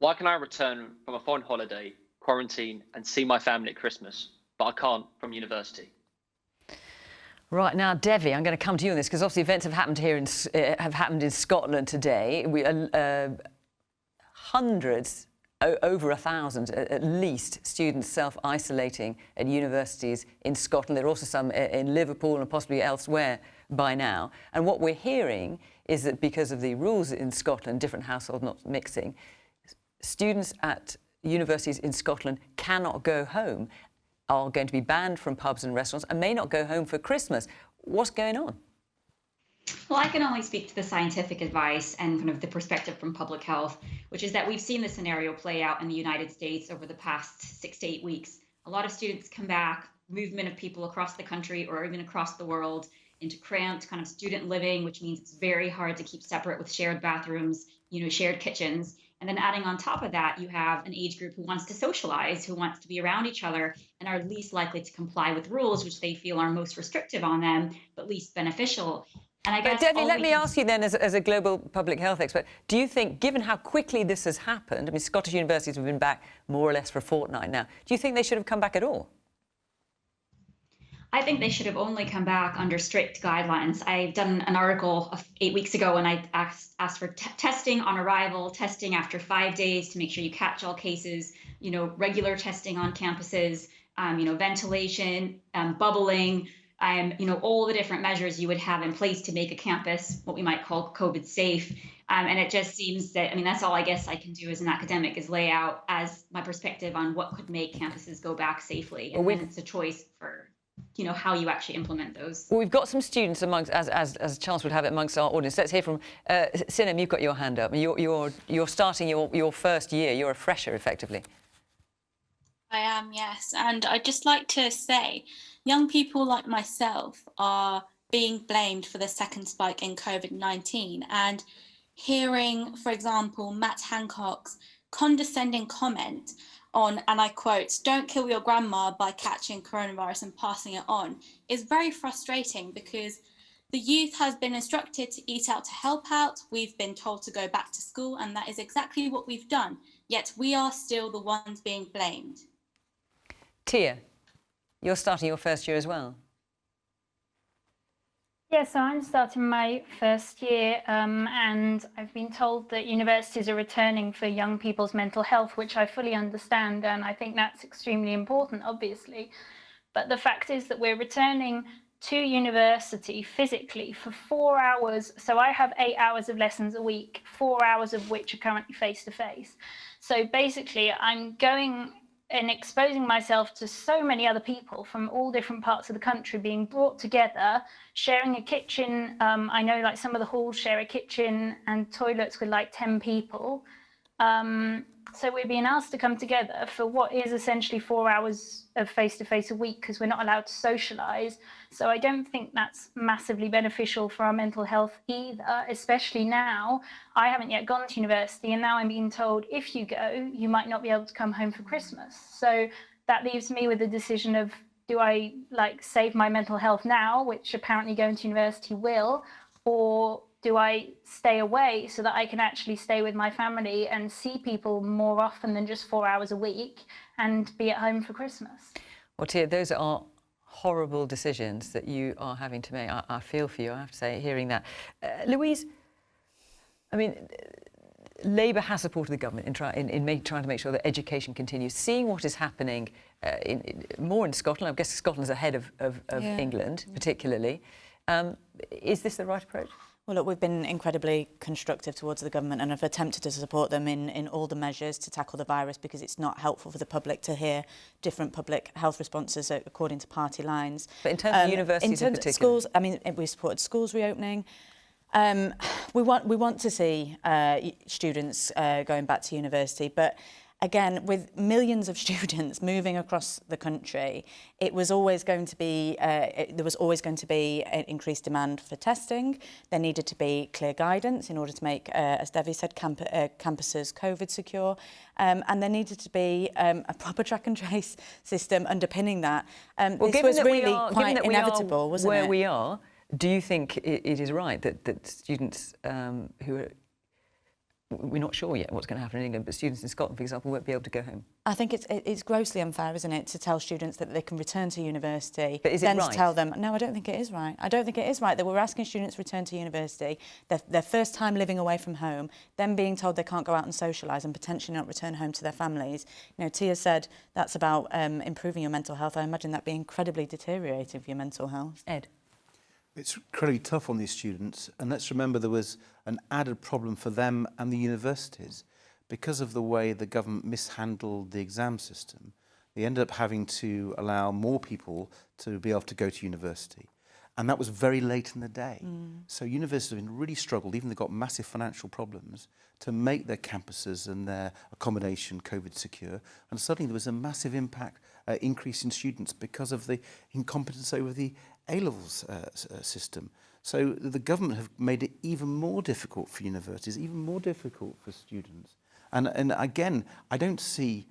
Why can I return from a foreign holiday, quarantine, and see my family at Christmas, but I can't from university? Right now, Devi, I'm going to come to you on this because obviously events have happened here in Scotland today. Hundreds, over 1,000 at least, students self-isolating at universities in Scotland. There are also some in Liverpool and possibly elsewhere by now. And what we're hearing is that because of the rules in Scotland, different households not mixing, students at universities in Scotland cannot go home, are going to be banned from pubs and restaurants and may not go home for Christmas. What's going on? Well, I can only speak to the scientific advice and kind of the perspective from public health, which is that we've seen this scenario play out in the United States over the past 6 to 8 weeks. A lot of students come back, movement of people across the country or even across the world into cramped kind of student living, which means it's very hard to keep separate with shared bathrooms, shared kitchens. And then adding on top of that, you have an age group who wants to socialize, who wants to be around each other and are least likely to comply with rules, which they feel are most restrictive on them, but least beneficial. And I guess, Devi, let me ask you then, as a global public health expert, do you think, given how quickly this has happened, I mean, Scottish universities have been back more or less for a fortnight now, do you think they should have come back at all? I think they should have only come back under strict guidelines. I've done an article 8 weeks ago and I asked for testing on arrival, testing after 5 days to make sure you catch all cases, regular testing on campuses, ventilation, bubbling, all the different measures you would have in place to make a campus what we might call COVID safe. And it just seems that, that's all I guess I can do as an academic is lay out as my perspective on what could make campuses go back safely. And then it's a choice for how you actually implement those. Well, we've got some students amongst, as Charles would have it, amongst our audience. Let's hear from Sinem. You've got your hand up. You're starting your first year. You're a fresher, effectively. I am, yes. And I'd just like to say, young people like myself are being blamed for the second spike in COVID-19. And hearing, for example, Matt Hancock's condescending comment on, and I quote, "Don't kill your grandma by catching coronavirus and passing it on," is very frustrating because the youth has been instructed to eat out to help out. We've been told to go back to school, and that is exactly what we've done. Yet we are still the ones being blamed. Tia, you're starting your first year as well. Yeah, so I'm starting my first year and I've been told that universities are returning for young people's mental health, which I fully understand, and I think that's extremely important, obviously. But the fact is that we're returning to university physically for 4 hours. So I have 8 hours of lessons a week, 4 hours of which are currently face-to-face. So basically I'm going and exposing myself to so many other people from all different parts of the country being brought together, sharing a kitchen. I know like some of the halls share a kitchen and toilets with like 10 people. So we're being asked to come together for what is essentially 4 hours of face-to-face a week because we're not allowed to socialise. So I don't think that's massively beneficial for our mental health either, especially now. I haven't yet gone to university and now I'm being told if you go, you might not be able to come home for Christmas. So that leaves me with the decision of, do I like save my mental health now, which apparently going to university will, or do I stay away so that I can actually stay with my family and see people more often than just 4 hours a week and be at home for Christmas? Well, Tia, those are horrible decisions that you are having to make. I feel for you, I have to say, hearing that. Louise, I mean, Labour has supported the government in trying to make sure that education continues. Seeing what is happening more in Scotland, I guess Scotland's ahead of England, particularly. Is this the right approach? Well, look, we've been incredibly constructive towards the government and have attempted to support them in all the measures to tackle the virus because it's not helpful for the public to hear different public health responses according to party lines. But in terms of universities in particular? Schools, I mean, we supported schools reopening. We want to see students going back to university, but again, with millions of students moving across the country, it was always going to be there was always going to be an increased demand for testing. There needed to be clear guidance in order to make, as Devi said, campuses COVID secure, and there needed to be a proper track and trace system underpinning that. Well, this was really quite inevitable, wasn't it? Where we are, do you think it is right that students who are we're not sure yet what's going to happen in England, but students in Scotland, for example, won't be able to go home. I think it's grossly unfair, isn't it, to tell students that they can return to university, but is it then right? to tell them, no, I don't think it is right. I don't think it is right that we're asking students to return to university, their first time living away from home, then being told they can't go out and socialise and potentially not return home to their families. You know, Tia said that's about improving your mental health. I imagine that being incredibly deteriorating for your mental health. Ed? It's incredibly tough on these students, and let's remember there was an added problem for them and the universities. Because of the way the government mishandled the exam system, they ended up having to allow more people to be able to go to university. And that was very late in the day. So universities have really struggled, even they've got massive financial problems, to make their campuses and their accommodation COVID secure. And suddenly there was a massive increase in students because of the incompetence over the A-levels system. So the government have made it even more difficult for universities, even more difficult for students. And again, I don't see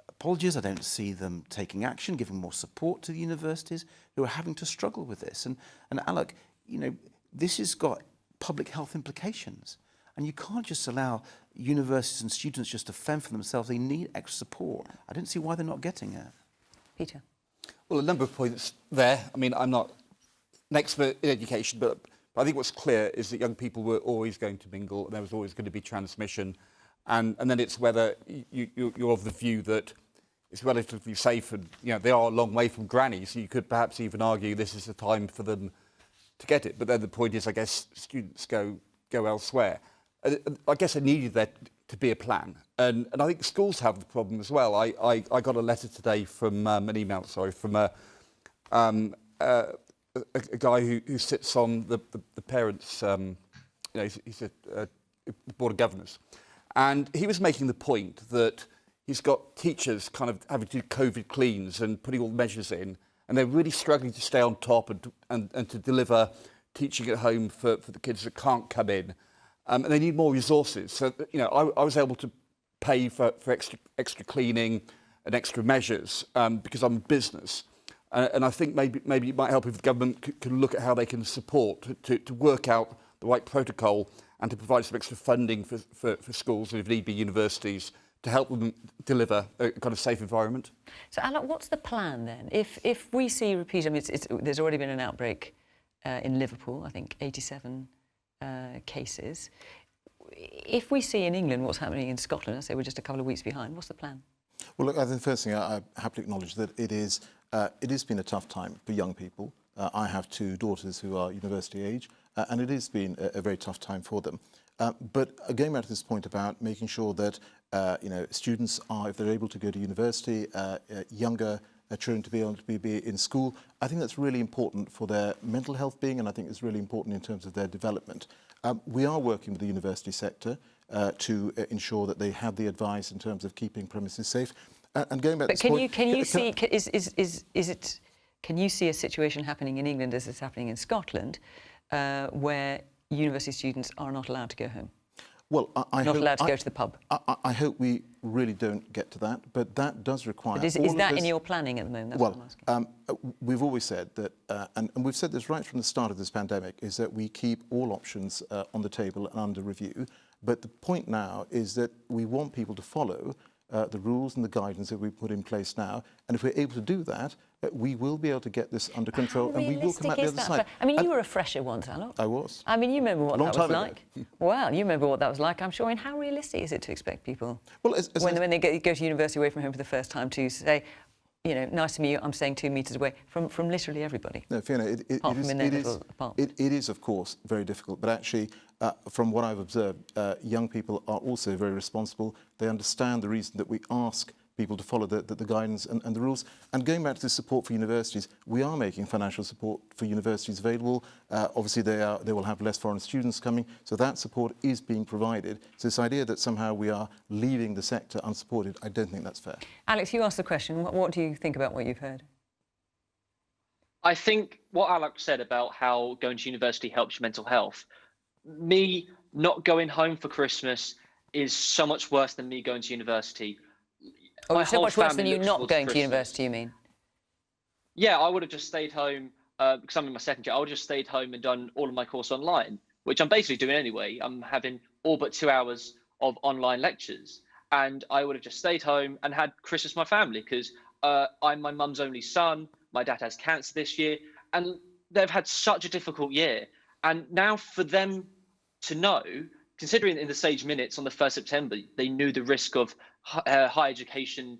apologies, I don't see them taking action, giving more support to the universities who are having to struggle with this. And Alok, you know, this has got public health implications. And you can't just allow universities and students just to fend for themselves. They need extra support. I don't see why they're not getting it. Peter? Well, a number of points there. I mean, I'm not an expert in education, but I think what's clear is that young people were always going to mingle, and there was always going to be transmission. And then it's whether you're of the view that it's relatively safe, and you know they are a long way from granny, so you could perhaps even argue this is the time for them to get it. But then the point is, I guess students go elsewhere. I guess I needed there to be a plan, and I think schools have the problem as well. I got a letter today from an email, sorry, from a guy who sits on the parents, you know, he's a board of governors, and he was making the point that he's got teachers kind of having to do COVID cleans and putting all the measures in, and they're really struggling to stay on top and to deliver teaching at home for the kids that can't come in. And they need more resources. So, you know, I was able to pay for extra cleaning and extra measures because I'm a business. And I think maybe it might help if the government can look at how they can support to work out the right protocol and to provide some extra funding for schools and if need be universities to help them deliver a kind of safe environment. So, Alok, what's the plan then? If we see repeat, I mean, there's already been an outbreak in Liverpool, I think 87 cases. If we see in England what's happening in Scotland, I say we're just a couple of weeks behind, what's the plan? Well, look, I think the first thing I happily acknowledge that it has been a tough time for young people. I have two daughters who are university age, and it has been a very tough time for them. But going back to this point about making sure that you know, students are, if they're able to go to university, younger children to be able to be in school, I think that's really important for their mental health being, and I think it's really important in terms of their development. We are working with the university sector to ensure that they have the advice in terms of keeping premises safe. And going back to this point, can you see a situation happening in England as is happening in Scotland, where university students are not allowed to go home? Well, not allowed to go to the pub. I hope we really don't get to that, but that does require. But is that in your planning at the moment? That's well, what I'm asking. we've always said that, and we've said this right from the start of this pandemic, is that we keep all options on the table and under review. But the point now is that we want people to follow the rules and the guidance that we put in place now, and if we're able to do that, we will be able to get this under control, and we will come out the other side. I mean, you were a fresher once, Alok. I was. I mean, you remember what that was ago. like. Well, you remember what that was like, I'm sure. And how realistic is it to expect people, well, when they go to university away from home for the first time, to say, you know, nice to meet you, I'm staying 2 metres away from literally everybody? No, Fiona, it is, of course, very difficult. But actually, from what I've observed, young people are also very responsible. They understand the reason that we ask people to follow the guidance and the rules. And going back to the support for universities, we are making financial support for universities available. Obviously, they will have less foreign students coming, so that support is being provided. So this idea that somehow we are leaving the sector unsupported, I don't think that's fair. Alex, you asked the question. What do you think about what you've heard? I think what Alok said about how going to university helps your mental health, me not going home for Christmas is so much worse than me going to university. Oh, My it's so whole much worse than family you looks not towards going to Christmas. university, you mean? Yeah, I would have just stayed home because I'm in my second year. I would have just stayed home and done all of my course online, which I'm basically doing anyway. I'm having all but 2 hours of online lectures. And I would have just stayed home and had Christmas with my family, because I'm my mum's only son. My dad has cancer this year, and they've had such a difficult year. And now for them to know, considering in the Sage Minutes on the 1st September, they knew the risk of high education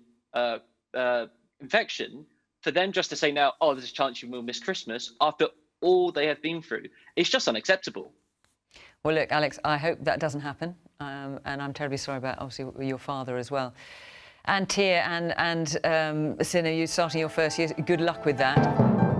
infection, for them just to say now, oh, there's a chance you will miss Christmas after all they have been through, it's just unacceptable. Well, look, Alex, I hope that doesn't happen. And I'm terribly sorry about, obviously, your father as well. And Tia and Sina, you're starting your first year. Good luck with that.